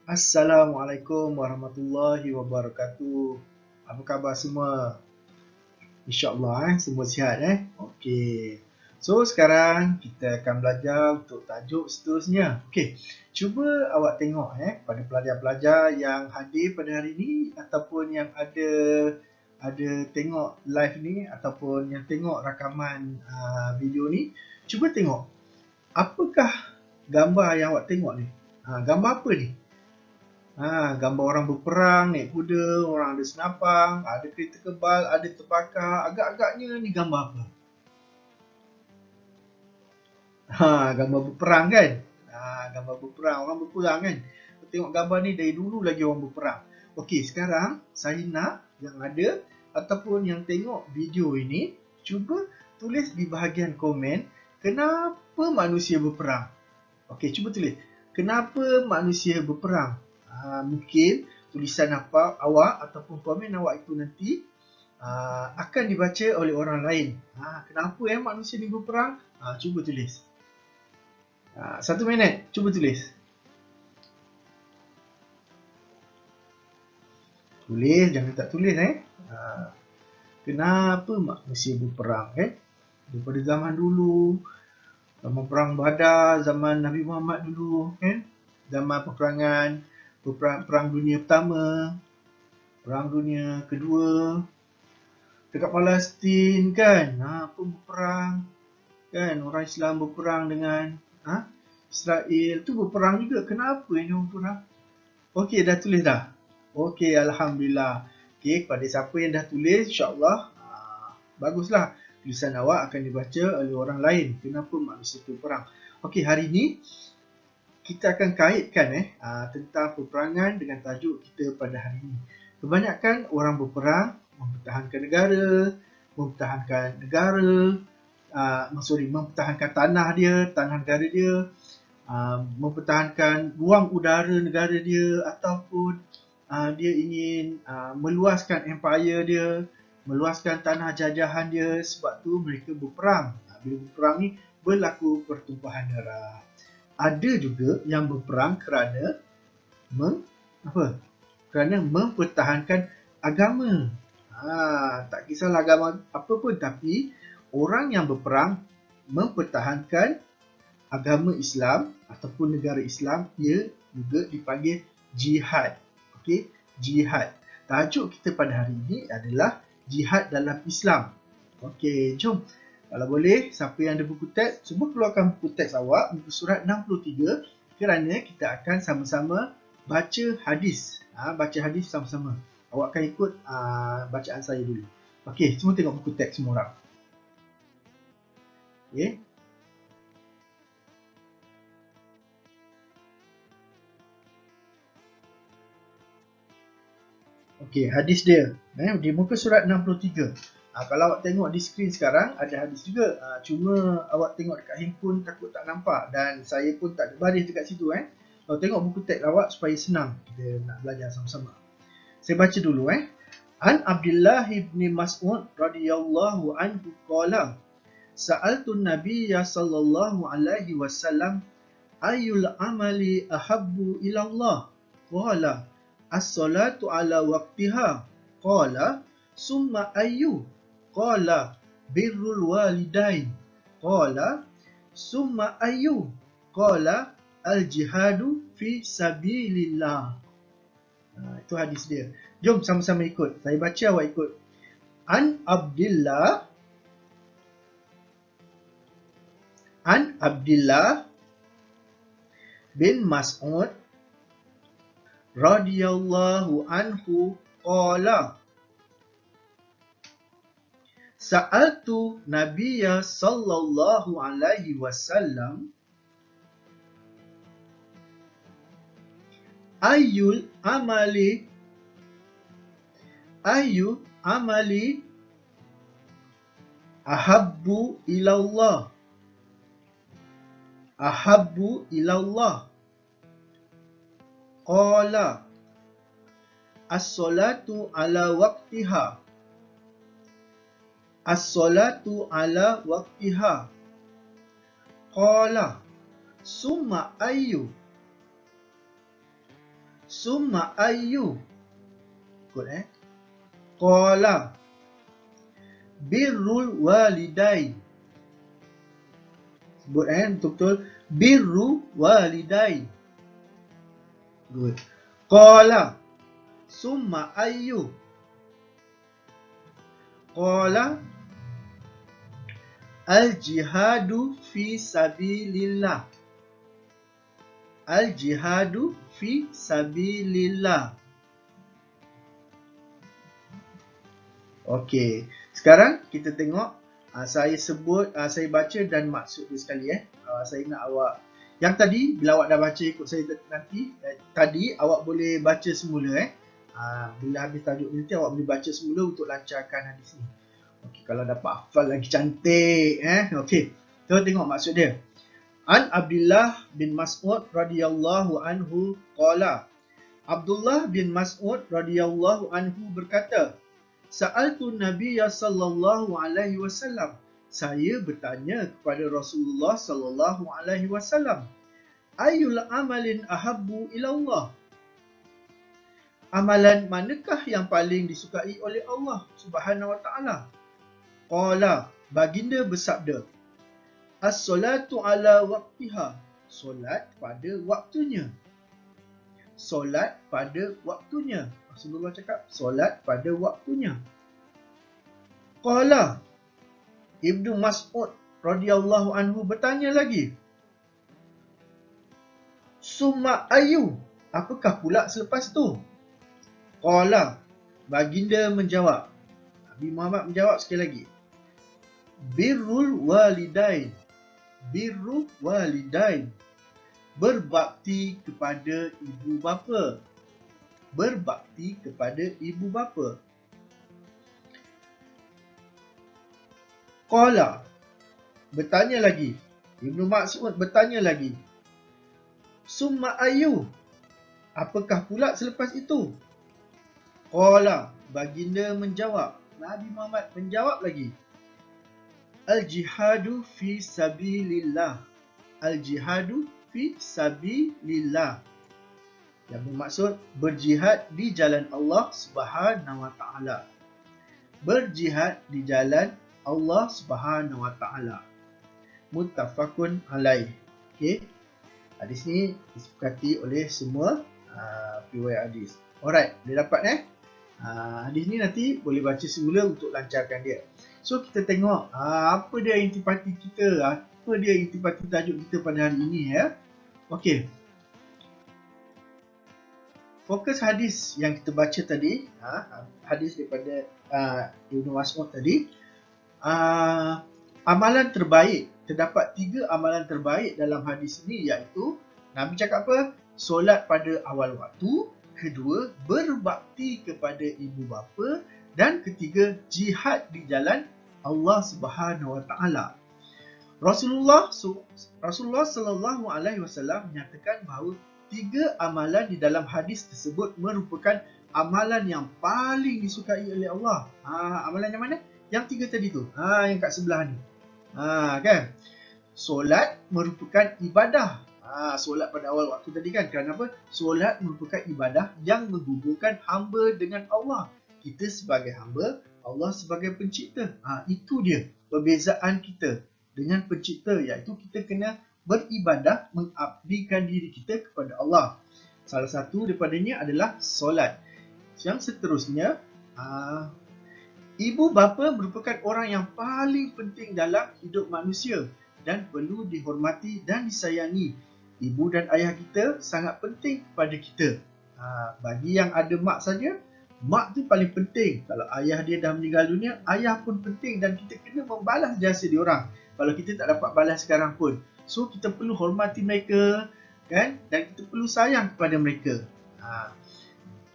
Assalamualaikum warahmatullahi wabarakatuh. Apa khabar semua? InsyaAllah semua sihat Okey. So sekarang kita akan belajar untuk tajuk seterusnya. Okey. Cuba awak tengok pada pelajar-pelajar yang hadir pada hari ini ataupun yang ada tengok live ni ataupun yang tengok rakaman video ni, cuba tengok apakah gambar yang awak tengok ni. Gambar apa ni? Gambar orang berperang, naik kuda, orang ada senapang, ada kereta kebal, ada terbakar. Agak-agaknya ni gambar apa? Gambar berperang kan? Gambar berperang, orang berperang kan? Tengok gambar ni dari dulu lagi orang berperang. Okey, sekarang saya nak yang ada ataupun yang tengok video ini, cuba tulis di bahagian komen, kenapa manusia berperang? Okey, cuba tulis. Kenapa manusia berperang? Mungkin tulisan awak ataupun komen awak itu nanti akan dibaca oleh orang lain. Kenapa manusia ni berperang? Cuba tulis. 1 minit, cuba tulis. Tulis, jangan tak tulis Kenapa manusia berperang daripada zaman dulu, zaman perang Badar, zaman Nabi Muhammad dulu zaman perang dunia pertama, perang dunia kedua, dekat Palestin kan, pun berperang kan, orang Islam berperang dengan Israel tu berperang juga. Kenapa ini orang berperang? Okey, dah tulis dah? Okey, alhamdulillah. Okey, kepada siapa yang dah tulis, insya-Allah baguslah. Tulisan awak akan dibaca oleh orang lain. Kenapa manusia tu berperang? Okey, hari ini kita akan kaitkan tentang peperangan dengan tajuk kita pada hari ini. Kebanyakan orang berperang mempertahankan negara, mempertahankan tanah negara dia, mempertahankan ruang udara negara dia, ataupun dia ingin meluaskan empire dia, meluaskan tanah jajahan dia. Sebab tu mereka berperang. Bila berperang ni berlaku pertumpahan darah. Ada juga yang berperang kerana mempertahankan agama. Tak kisahlah agama apa pun, tapi orang yang berperang mempertahankan agama Islam ataupun negara Islam, ia juga dipanggil jihad. Okey, jihad. Tajuk kita pada hari ini adalah jihad dalam Islam. Okey, jom. Kalau boleh, siapa yang ada buku teks, cuba keluarkan buku teks awak, muka surat 63, kerana kita akan sama-sama baca hadis. Baca hadis sama-sama. Awak akan ikut bacaan saya dulu. Okey, semua tengok buku teks semua orang. Okey. Okey, hadis dia di muka surat 63. Kalau awak tengok di skrin sekarang ada hadis juga. Cuma awak tengok dekat handphone takut tak nampak, dan saya pun tak ada baris dekat situ Kalau tengok buku teks awak supaya senang kita nak belajar sama-sama. Saya baca dulu An Abdullah ibn Mas'ud radhiyallahu anhu qala Sa'altu Nabiyya sallallahu alaihi wasallam ayyul amali ahabbu ila Allah? Qala as-salatu ala waqtiha. Qala summa ayyu? Qala birrul walidain. Qala summa ayyu? Qala al-jihadu fi sabilillah. Itu hadis dia. Jom sama-sama ikut. Saya baca, awak ikut. An Abdullah bin Mas'ud radhiyallahu anhu qala Sa'altu Nabiyya sallallahu alaihi wasallam ayyu amali ahabbu ilallah qala as-salatu ala waqtiha. Qala summa ayyu? Summa ayyu. Ikut Qala birrul walidain. Sebut betul-betul. Birru walidain. Good. Qala summa ayyu. Qala al-jihadu fi sabilillah. Al-jihadu fi sabilillah. Okey. Sekarang kita tengok saya sebut, saya baca dan maksud dia sekali saya nak awak yang tadi bila awak dah baca ikut saya nanti tadi awak boleh baca semula bila habis tajuk nanti awak boleh baca semula untuk lancarkan hadis ni. Okey, kalau dapat hafal lagi cantik Okey. Kita tengok maksud dia. An Abdullah bin Mas'ud radhiyallahu anhu qala. Abdullah bin Mas'ud radhiyallahu anhu berkata, Sa'altu Nabiyya sallallahu alaihi wasallam. Saya bertanya kepada Rasulullah sallallahu alaihi wasallam, Ayyul amalin ahabbu ila Allah? Amalan manakah yang paling disukai oleh Allah Subhanahu wa taala? Qala, baginda bersabda, As-salatu ala waqtiha. Solat pada waktunya. Solat pada waktunya. Rasulullah cakap solat pada waktunya. Qala, Ibnu Mas'ud radhiyallahu anhu bertanya lagi, Summa ayu, apakah pula selepas tu? Qala, baginda menjawab. Nabi Muhammad menjawab sekali lagi. Birrul walidain. Birrul walidain. Berbakti kepada ibu bapa. Berbakti kepada ibu bapa. Qala, bertanya lagi. Ibnu Mas'ud bertanya lagi. Summa ayu, apakah pula selepas itu? Qala, baginda menjawab. Nabi Muhammad menjawab lagi. Al-jihadu fi sabilillah. Al-jihadu fi sabilillah. Yang bermaksud berjihad di jalan Allah Subhanahu wa taala. Berjihad di jalan Allah Subhanahu wa taala. Muttafaqun alaih. Okey. Hadis ni disepakati oleh semua riwayat hadis. Alright, boleh dapat hadis ni nanti boleh baca semula untuk lancarkan dia. So kita tengok apa dia intipati kita, apa dia intipati tajuk kita pada hari ini Okey. Fokus hadis yang kita baca tadi, hadis daripada Ibnu Mas'ud tadi, amalan terbaik, terdapat 3 amalan terbaik dalam hadis ini, iaitu Nabi cakap apa? Solat pada awal waktu, kedua berbakti kepada ibu bapa, dan ketiga jihad di jalan Allah Subhanahu wa taala. Rasulullah sallallahu alaihi wasallam menyatakan bahawa 3 amalan di dalam hadis tersebut merupakan amalan yang paling disukai oleh Allah. Amalan yang mana? Yang 3 tadi tu. Yang kat sebelah ni. Kan? Solat merupakan ibadah. Solat pada awal waktu tadi kan. Kerana apa? Solat merupakan ibadah yang menghubungkan hamba dengan Allah. Kita sebagai hamba, Allah sebagai pencipta. Itu dia perbezaan kita dengan pencipta, iaitu kita kena beribadah, mengabdikan diri kita kepada Allah. Salah satu daripadanya adalah solat. Yang seterusnya, ibu bapa merupakan orang yang paling penting dalam hidup manusia dan perlu dihormati dan disayangi. Ibu dan ayah kita sangat penting kepada kita. Bagi yang ada mak saja, mak tu paling penting. Kalau ayah dia dah meninggal dunia, ayah pun penting dan kita kena membalas jasa diorang. Kalau kita tak dapat balas sekarang pun. So kita perlu hormati mereka, kan? Dan kita perlu sayang kepada mereka.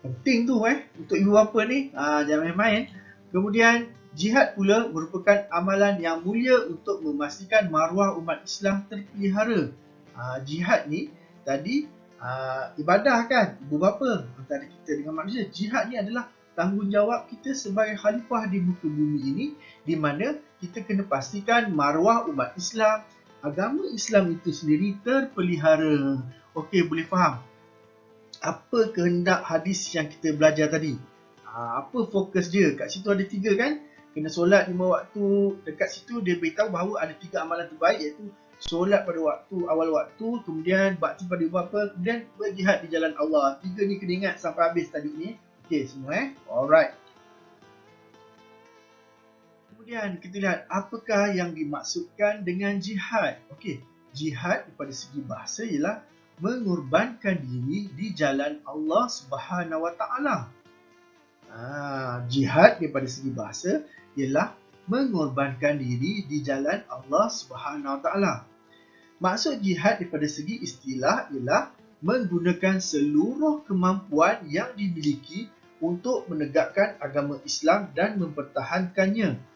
Penting tu untuk ibu bapa ni, jangan main-main. Kemudian jihad pula merupakan amalan yang mulia untuk memastikan maruah umat Islam terpelihara. Jihad ni tadi ibadah kan, ibu bapa antara kita dengan manusia. Jihad ni adalah tanggungjawab kita sebagai khalifah di muka bumi ini, di mana kita kena pastikan maruah umat Islam, agama Islam itu sendiri terpelihara. Okey, boleh faham? apa kehendak hadis yang kita belajar tadi. Apa fokus dia? Kat situ ada 3 kan? Kena solat 5 waktu. Dekat situ dia beritahu bahawa ada 3 amalan terbaik, iaitu solat pada waktu, awal waktu, kemudian bakti pada ibu bapa, kemudian berjihad di jalan Allah. 3 ni kena ingat sampai habis tadi ni. Okey semua Alright. Kemudian kita lihat apakah yang dimaksudkan dengan jihad. Okey, jihad daripada segi bahasa ialah mengorbankan diri di jalan Allah Subhanahu Wa Taala. Jihad daripada segi bahasa ialah mengorbankan diri di jalan Allah Subhanahu Wa Taala. Maksud jihad daripada segi istilah ialah menggunakan seluruh kemampuan yang dimiliki untuk menegakkan agama Islam dan mempertahankannya.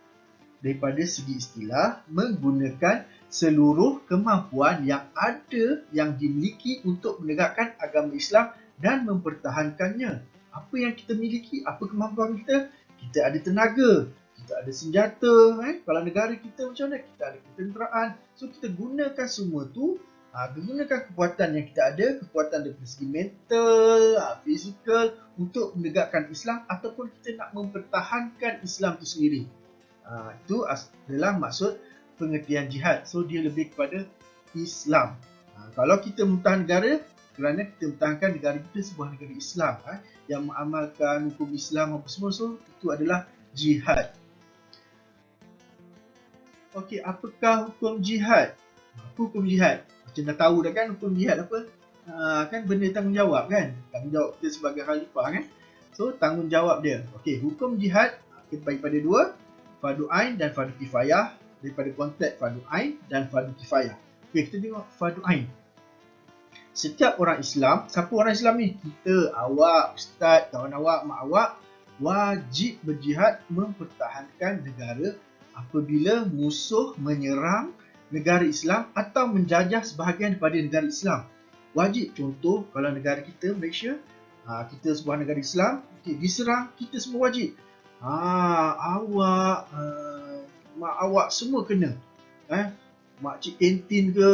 Daripada segi istilah, menggunakan seluruh kemampuan yang ada yang dimiliki untuk menegakkan agama Islam dan mempertahankannya. Apa yang kita miliki, apa kemampuan kita? Kita ada tenaga, kita ada senjata. Kalau negara kita macam mana? Kita ada ketenteraan. So kita gunakan semua tu, gunakan kekuatan yang kita ada, kekuatan dari segi mental, fizikal, untuk menegakkan Islam ataupun kita nak mempertahankan Islam itu sendiri. Itu adalah maksud pengertian jihad. So dia lebih kepada Islam. Kalau kita mempertahankan negara, kerana kita mempertahankan negara kita sebuah negara Islam yang mengamalkan hukum Islam apa semua, so itu adalah jihad. Okey, apakah hukum jihad? Hukum jihad, macam dah tahu dah kan hukum jihad apa? Kan benda tanggungjawab kan? Tanggungjawab kita sebagai khalifah kan? So tanggungjawab dia. Okey, hukum jihad kita bagi pada 2, fardu ain dan fardu kifayah. Daripada konteks fardu ain dan fardu kifayah. Okey, kita tengok fardu ain. Setiap orang Islam, siapa orang Islam ni? Kita, awak, ustaz, kawan awak, mak awak, wajib berjihad mempertahankan negara apabila musuh menyerang negara Islam atau menjajah sebahagian daripada negara Islam. Wajib. Contoh, kalau negara kita, Malaysia, kita sebuah negara Islam, diserang, kita semua wajib. Awak, mak awak semua kena. Makcik kantin ke,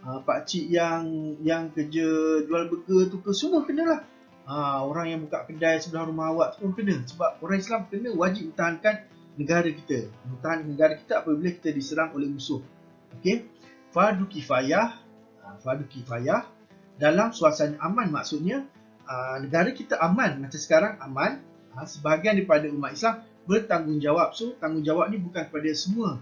pakcik yang kerja jual burger tu ke, semua kenalah. Orang yang buka kedai sebelah rumah awak semua kena. Sebab orang Islam kena wajib mempertahankan negara kita. Mempertahankan negara kita apabila kita diserang oleh musuh. Okey. Fardu kifayah. Fardu kifayah dalam suasana aman, maksudnya negara kita aman. Macam sekarang aman. Sebahagian daripada umat Islam bertanggungjawab. So tanggungjawab ni bukan kepada semua.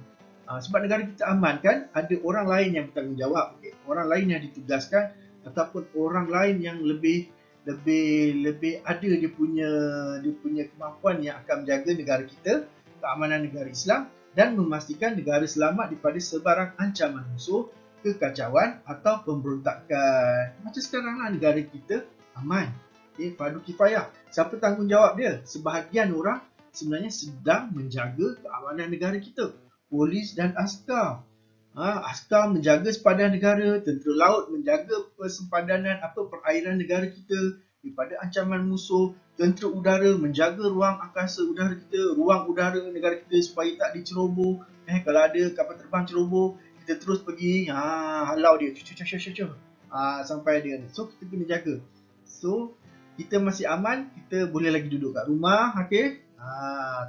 Sebab negara kita aman kan, ada orang lain yang bertanggungjawab, orang lain yang ditugaskan ataupun orang lain yang lebih ada dia punya kemampuan yang akan menjaga negara kita, keamanan negara Islam dan memastikan negara selamat daripada sebarang ancaman musuh, kekacauan atau pemberontakan. Macam sekarang lah negara kita aman. Fardu kifayah. Siapa tanggungjawab dia? Sebahagian orang sebenarnya sedang menjaga keamanan negara kita. Polis dan askar. Askar menjaga sempadan negara, tentera laut menjaga persempadanan perairan negara kita daripada ancaman musuh, tentera udara menjaga ruang angkasa udara kita, ruang udara negara kita supaya tak diceroboh. Kalau ada kapal terbang ceroboh, kita terus pergi halau dia, sampai dia ni. So kita kena jaga. So kita masih aman, kita boleh lagi duduk kat rumah, okey?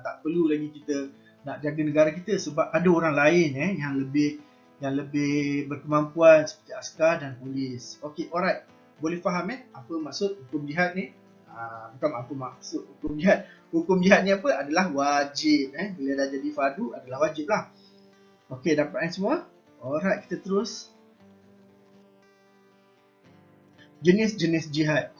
Tak perlu lagi kita nak jaga negara kita sebab ada orang lain yang lebih berkemampuan seperti askar dan polis. Okey, alright. Boleh faham apa maksud hukum jihad ni? Bukan apa maksud hukum jihad. Hukum jihad ni apa? Adalah wajib. Bila dah jadi fardu adalah wajib lah. Okey, dapat semua? Alright, kita terus. Jenis-jenis jihad.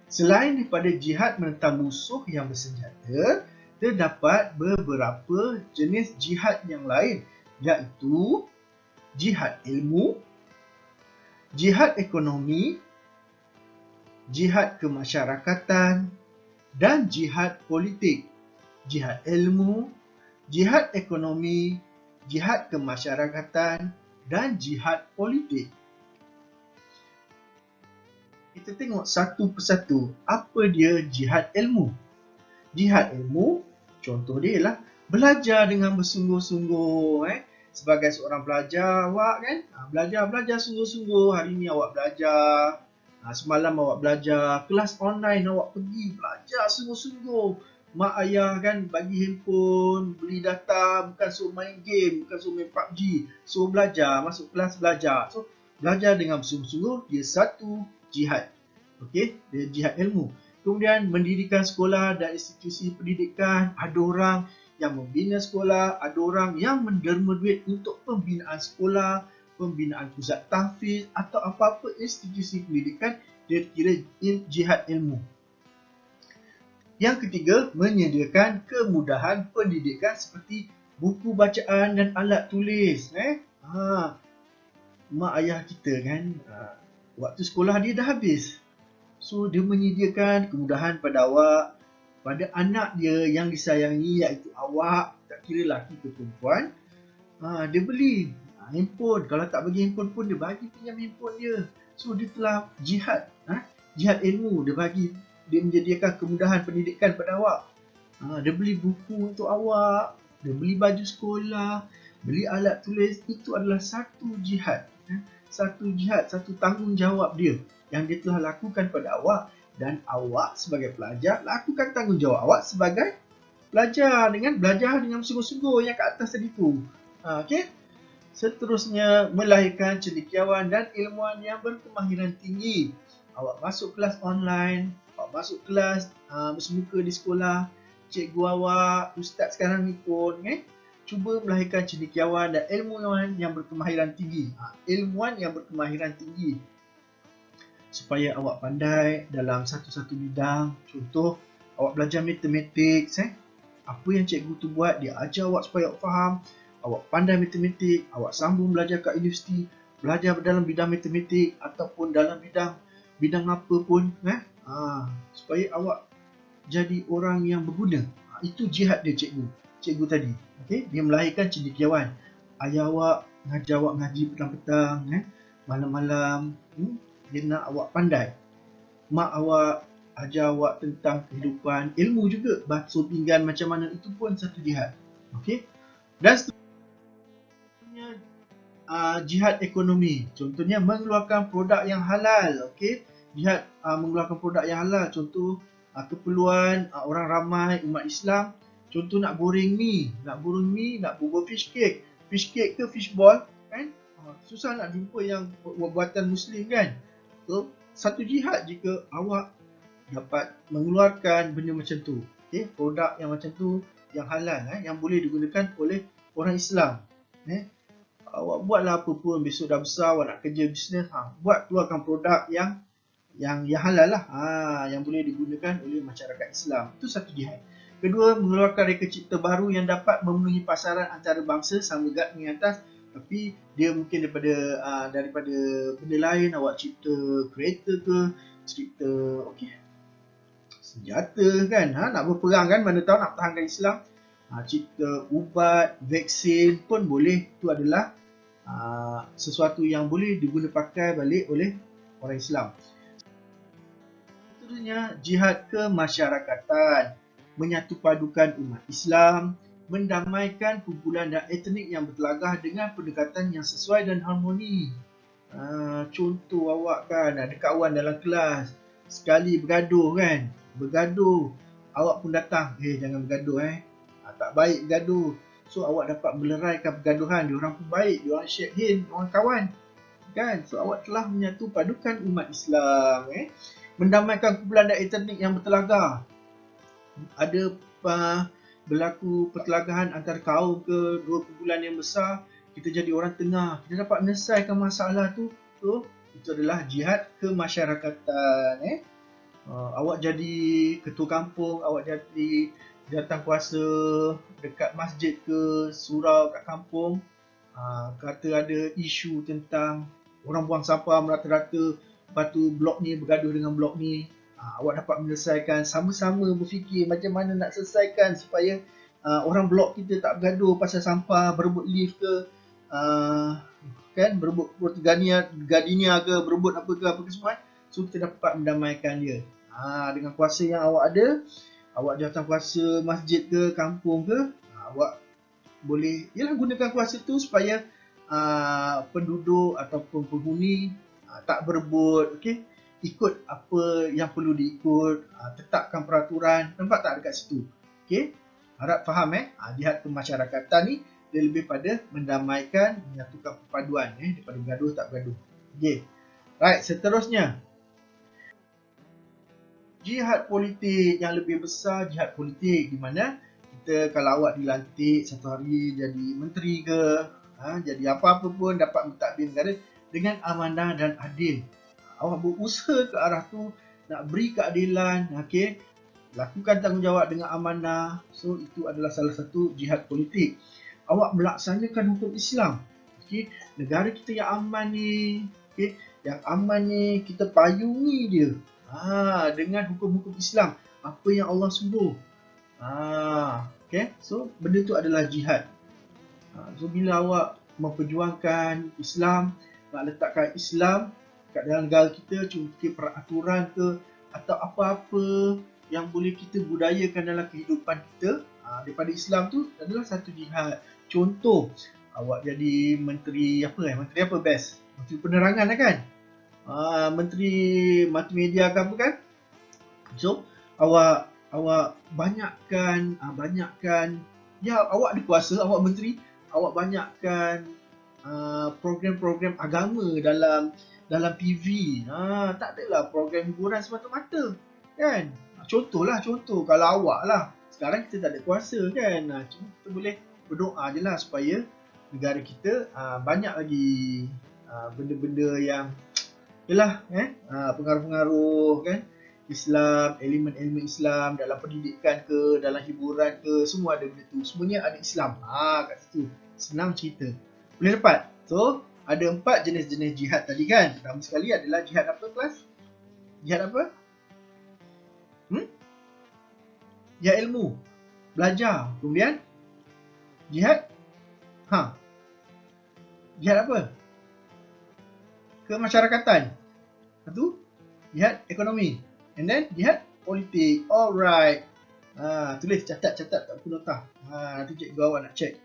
Selain daripada jihad menentang musuh yang bersenjata, terdapat beberapa jenis jihad yang lain, iaitu jihad ilmu, jihad ekonomi, jihad kemasyarakatan dan jihad politik. Jihad ilmu, jihad ekonomi, jihad kemasyarakatan dan jihad politik. Kita tengok satu persatu apa dia jihad ilmu. Jihad ilmu, contoh dia ialah belajar dengan bersungguh-sungguh. Sebagai seorang pelajar awak kan, belajar sungguh-sungguh. Hari ni awak belajar Semalam awak belajar, kelas online awak pergi belajar sungguh-sungguh. Mak ayah kan bagi handphone, beli data, bukan suruh main game, bukan suruh main PUBG, suruh belajar, masuk kelas belajar. So, belajar dengan bersungguh-sungguh, dia satu jihad. Okey, dia jihad ilmu. Kemudian mendirikan sekolah dan institusi pendidikan, ada orang yang membina sekolah, ada orang yang menderma duit untuk pembinaan sekolah, pembinaan pusat tahfiz atau apa-apa institusi pendidikan, dia kira jihad ilmu. Yang ketiga, menyediakan kemudahan pendidikan seperti buku bacaan dan alat tulis. Mak ayah kita kan, waktu sekolah dia dah habis. So, dia menyediakan kemudahan pada awak, pada anak dia yang disayangi, iaitu awak, tak kira lelaki ke perempuan. Dia beli handphone. Kalau tak bagi handphone pun, dia bagi pinjam handphone dia. So, dia telah jihad. Jihad ilmu. Dia menyediakan kemudahan pendidikan pada awak. Dia beli buku untuk awak. Dia beli baju sekolah. Beli alat tulis. Itu adalah satu jihad. Satu jihad, satu tanggungjawab dia yang dia telah lakukan pada awak. Dan awak sebagai pelajar, lakukan tanggungjawab awak sebagai pelajar dengan belajar dengan sungguh-sungguh yang ke atas tadi tu. Okey. Seterusnya, melahirkan cendekiawan dan ilmuwan yang berkemahiran tinggi. Awak masuk kelas online, awak masuk kelas bersemuka di sekolah, cikgu awak, ustaz sekarang ni pun cuba melahirkan cendekiawan dan ilmuwan yang berkemahiran tinggi. Ilmuwan yang berkemahiran tinggi supaya awak pandai dalam satu-satu bidang. Contoh, awak belajar matematik, apa yang cikgu tu buat, dia ajar awak supaya awak faham. Awak pandai matematik, awak sambung belajar kat universiti, belajar dalam bidang matematik ataupun dalam bidang apa pun, supaya awak jadi orang yang berguna. Itu jihad dia cikgu tadi. Okay? Dia melahirkan cendekiawan. Ayah awak ngajar awak ngaji petang-petang, malam-malam, dia nak awak pandai. Mak awak ajar awak tentang kehidupan, ilmu juga, basuh pinggan macam mana, itu pun satu jihad. Okay? Dan seterusnya, jihad ekonomi. Contohnya mengeluarkan produk yang halal. Okay? Jihad mengeluarkan produk yang halal. Contoh keperluan orang ramai umat Islam. Contoh nak goreng mi, nak buat fish cake. Fish cake ke fish ball, kan? Susah nak jumpa yang buatan Muslim, kan? So, satu jihad jika awak dapat mengeluarkan benda macam tu. Okay? Produk yang macam tu, yang halal, yang boleh digunakan oleh orang Islam. Awak buatlah apa pun, besok dah besar, awak nak kerja bisnes, buat keluarkan produk yang halal lah, yang boleh digunakan oleh masyarakat Islam. Itu satu jihad. Kedua, mengeluarkan reka cipta baru yang dapat memenuhi pasaran antarabangsa sama gad dengan atas, tapi dia mungkin daripada benda lain. Awak cipta kereta ke, cipta senjata, kan, nak berperang, kan, mana tahu nak pertahankan Islam. Cipta ubat, vaksin pun boleh. Itu adalah sesuatu yang boleh diguna pakai balik oleh orang Islam. Seterusnya, jihad kemasyarakatan, menyatu padukan umat Islam, mendamaikan kumpulan dan etnik yang bertelagah dengan pendekatan yang sesuai dan harmoni. Contoh, awak kan ada kawan dalam kelas, sekali bergaduh, kan, awak pun datang, jangan bergaduh, tak baik bergaduh. So, awak dapat meleraikan pergaduhan, diorang pun baik, diorang shake hand, diorang kawan, kan. So, awak telah menyatu padukan umat Islam. Mendamaikan kumpulan dan etnik yang bertelagah. Ada berlaku pertelagahan antara kaum ke dua kumpulan yang besar, kita jadi orang tengah, kita dapat menyelesaikan masalah tu. Itu adalah jihad kemasyarakatan. Awak jadi ketua kampung, awak jadi datang kuasa dekat masjid ke surau kat kampung, kata ada isu tentang orang buang sampah merata-rata, lepas tu blok ni bergaduh dengan blok ni. Awak dapat menyelesaikan, sama-sama berfikir macam mana nak selesaikan supaya orang blok kita tak bergaduh pasal sampah, berebut lift ke, kan, berebut gardenia ke, berebut apa ke semua. So, kita dapat mendamaikan dia. Dengan kuasa yang awak ada, awak datang kuasa masjid ke, kampung ke, awak boleh gunakan kuasa tu supaya penduduk ataupun penghuni tak berebut, okey. ikut apa yang perlu diikut, tetapkan peraturan. Nampak tak dekat situ? Okey, harap faham jihad kemasyarakatan ni dia lebih pada mendamaikan, menyatukan perpaduan daripada bergaduh tak bergaduh. Okey. Right, seterusnya. Jihad politik yang lebih besar, jihad politik di mana kita kalau awak dilantik satu hari jadi menteri ke, jadi apa-apa pun dapat mentadbir negara dengan amanah dan adil. Awak berusaha ke arah tu, nak beri keadilan, okey, lakukan tanggungjawab dengan amanah. So itu adalah salah satu jihad politik. Awak melaksanakan hukum Islam. Okey, negara kita yang aman ni, okey, yang aman ni kita payungi dia. Dengan hukum-hukum Islam, apa yang Allah suruh. Okay, so benda tu adalah jihad. So bila awak memperjuangkan Islam, nak letakkan Islam kat dalam negara kita, cuma peraturan ke atau apa-apa yang boleh kita budayakan dalam kehidupan kita daripada Islam tu adalah satu jihad. Contoh, awak jadi menteri apa menteri apa best? Menteri penerangan lah kan? Menteri multimedia ke apa kan? So awak banyakkan ya, awak ada kuasa, awak menteri, awak banyakkan program-program agama dalam TV. Tak adalah program hiburan semata-mata kan. Contoh kalau awak lah, sekarang kita tak ada kuasa kan, cuma kita boleh berdoa je lah supaya negara kita banyak lagi benda-benda yang yalah pengaruh-pengaruh kan Islam, elemen-elemen Islam dalam pendidikan ke, dalam hiburan ke, semua ada benda tu. Semuanya ada Islam. Kat situ. Senang cerita. Boleh dapat? So, ada 4 jenis-jenis jihad tadi kan. Pertama sekali adalah jihad apa kelas? Jihad apa? Jihad ilmu. Belajar. Kemudian jihad jihad apa? Kemasyarakatan. Satu, jihad ekonomi. And then jihad politik. Alright. Tulis, catat kat buku nota. Nanti cikgu awak nak check.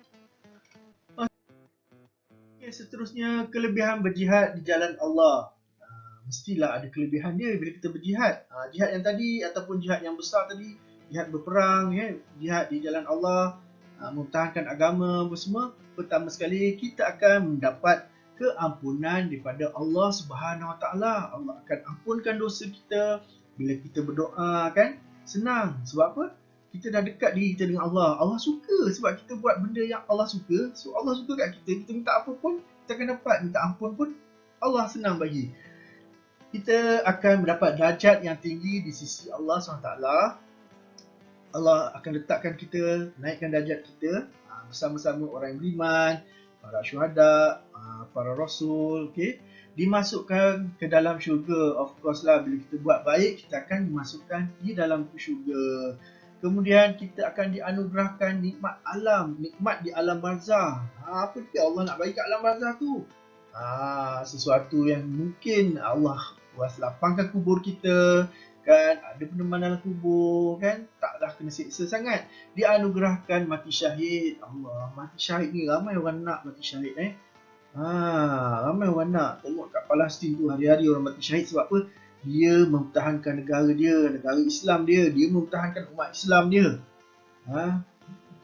Okay, seterusnya kelebihan berjihad di jalan Allah. Mestilah ada kelebihan dia bila kita berjihad. Jihad yang tadi ataupun jihad yang besar tadi, jihad berperang, jihad di jalan Allah, mempertahankan agama apa semua. Pertama sekali kita akan mendapat keampunan daripada Allah Subhanahu Wa Taala. Allah akan ampunkan dosa kita bila kita berdoa kan. Senang. Sebab apa? Kita dah dekat diri kita dengan Allah. Allah suka sebab kita buat benda yang Allah suka. So Allah suka kat kita. Kita minta apa pun kita akan dapat. Minta ampun pun Allah senang bagi. Kita akan mendapat darjat yang tinggi di sisi Allah SWT. Allah akan letakkan kita, naikkan darjat kita bersama-sama orang yang beriman, para syuhada, para rasul, okay? Dimasukkan ke dalam syurga. Of course lah, bila kita buat baik, kita akan dimasukkan di dalam syurga. Kemudian kita akan dianugerahkan nikmat alam, nikmat di alam barzah. Apa dia Allah nak bagi kat alam barzah tu? Sesuatu yang mungkin Allah lapangkan kubur kita kan, ada peneman dalam kubur kan, taklah kena siksa sangat. Dianugerahkan mati syahid. Allah, mati syahid ni ramai orang nak mati syahid ramai orang nak. Tengok kat Palestin tu hari-hari orang mati syahid sebab apa? Dia mempertahankan negara dia, negara Islam dia, dia mempertahankan umat Islam dia.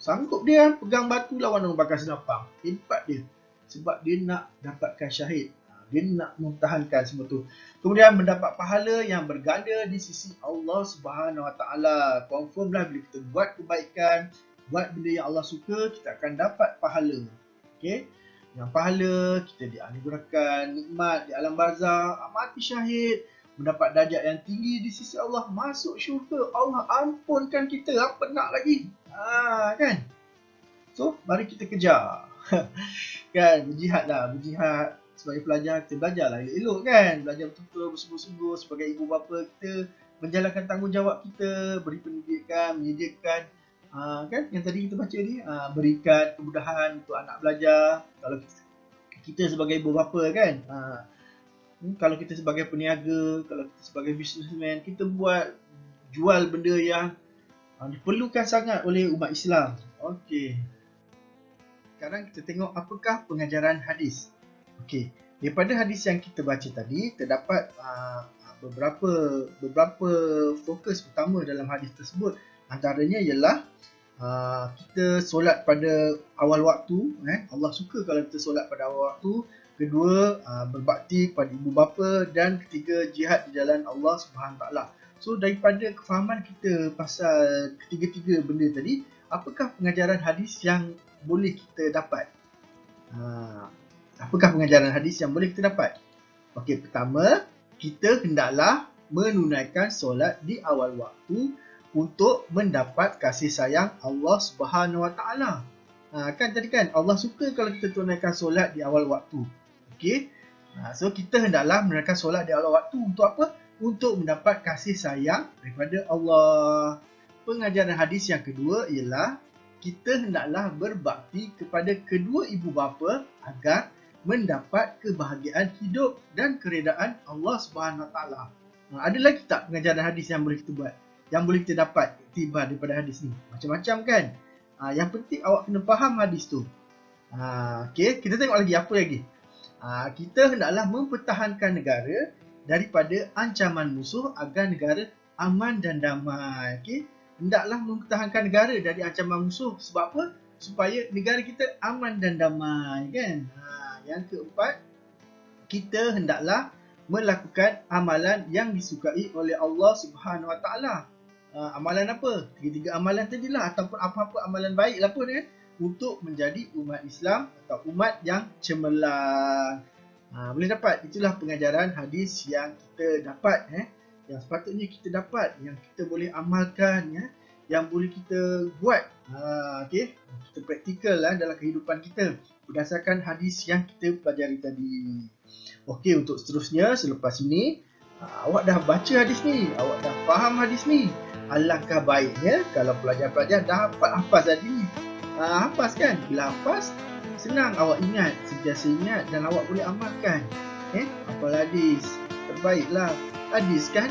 Sanggup dia pegang batu lawan orang bakar senapang. Hebat dia. Sebab dia nak dapatkan syahid. Dia nak mempertahankan semua tu. Kemudian mendapat pahala yang berganda di sisi Allah Subhanahu Wa Taala. Confirm lah bila kita buat kebaikan, buat benda yang Allah suka, kita akan dapat pahala. Okay? Yang pahala, kita dianugerahkan nikmat di alam barzah, mati syahid, mendapat darjat yang tinggi di sisi Allah, masuk syurga, Allah ampunkan kita, apa nak lagi? Kan? So, mari kita kejar. Kan, berjihad lah, berjihad. Sebagai pelajar, kita belajarlah elok-elok kan. Belajar betul-betul, bersungguh-sungguh. Sebagai ibu bapa, kita menjalankan tanggungjawab kita, beri pendidikan, menyediakan kan, yang tadi kita baca ni, berikan kemudahan untuk anak belajar. Kalau kita sebagai ibu bapa kan, kalau kita sebagai peniaga, kalau kita sebagai businessman, kita jual benda yang diperlukan sangat oleh umat Islam. Okey. Sekarang kita tengok apakah pengajaran hadis. Okey, daripada hadis yang kita baca tadi, terdapat beberapa fokus utama dalam hadis tersebut. Antaranya ialah kita solat pada awal waktu. Allah suka kalau kita solat pada awal waktu. Kedua, berbakti kepada ibu bapa. Dan ketiga, jihad di jalan Allah SWT. So daripada kefahaman kita pasal ketiga-tiga benda tadi, apakah pengajaran hadis yang boleh kita dapat? Apakah pengajaran hadis yang boleh kita dapat? Okey, pertama, kita hendaklah menunaikan solat di awal waktu untuk mendapat kasih sayang Allah Subhanahu Wa Taala. Kan tadi kan Allah suka kalau kita tunaikan solat di awal waktu. Okey. So kita hendaklah menunaikan solat di awal waktu untuk apa? Untuk mendapat kasih sayang daripada Allah. Pengajaran hadis yang kedua ialah kita hendaklah berbakti kepada kedua ibu bapa agar mendapat kebahagiaan hidup dan keredaan Allah Subhanahu Wa Taala. Ada lagi tak pengajaran hadis yang boleh kita buat? Yang boleh kita dapat iktibar daripada hadis ni? Macam-macam kan? Yang penting awak kena faham hadis tu. Okay, kita tengok lagi apa lagi. Kita hendaklah mempertahankan negara daripada ancaman musuh agar negara aman dan damai. Okay? Hendaklah mempertahankan negara dari ancaman musuh. Sebab apa? Supaya negara kita aman dan damai, kan? Yang keempat, kita hendaklah melakukan amalan yang disukai oleh Allah Subhanahu Wa Taala. Amalan apa? Tiga-tiga amalan tadilah, ataupun apa-apa amalan baik lah pun, kan? Untuk menjadi umat Islam atau umat yang cemerlang. Boleh dapat. Itulah pengajaran hadis yang kita dapat, yang sepatutnya kita dapat, yang kita boleh amalkan, yang boleh kita buat. Okay? Kita praktikal dalam kehidupan kita berdasarkan hadis yang kita pelajari tadi. Okey, untuk seterusnya selepas ini, awak dah baca hadis ni, awak dah faham hadis ni. Alangkah baiknya kalau pelajar-pelajar dapat hafaz hadis ni. Hafaz kan? Bila hafaz, senang awak ingat, sentiasa ingat dan awak boleh amalkan. Hafal hadis, terbaiklah. Hadis kan,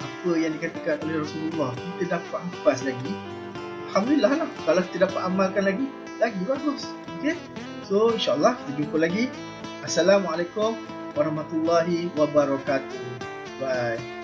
apa yang dikatakan oleh Rasulullah, kita dapat hafaz lagi. Alhamdulillah lah. Kalau kita dapat amalkan lagi bagus. Okay? So, insyaAllah kita jumpa lagi. Assalamualaikum warahmatullahi wabarakatuh. Bye.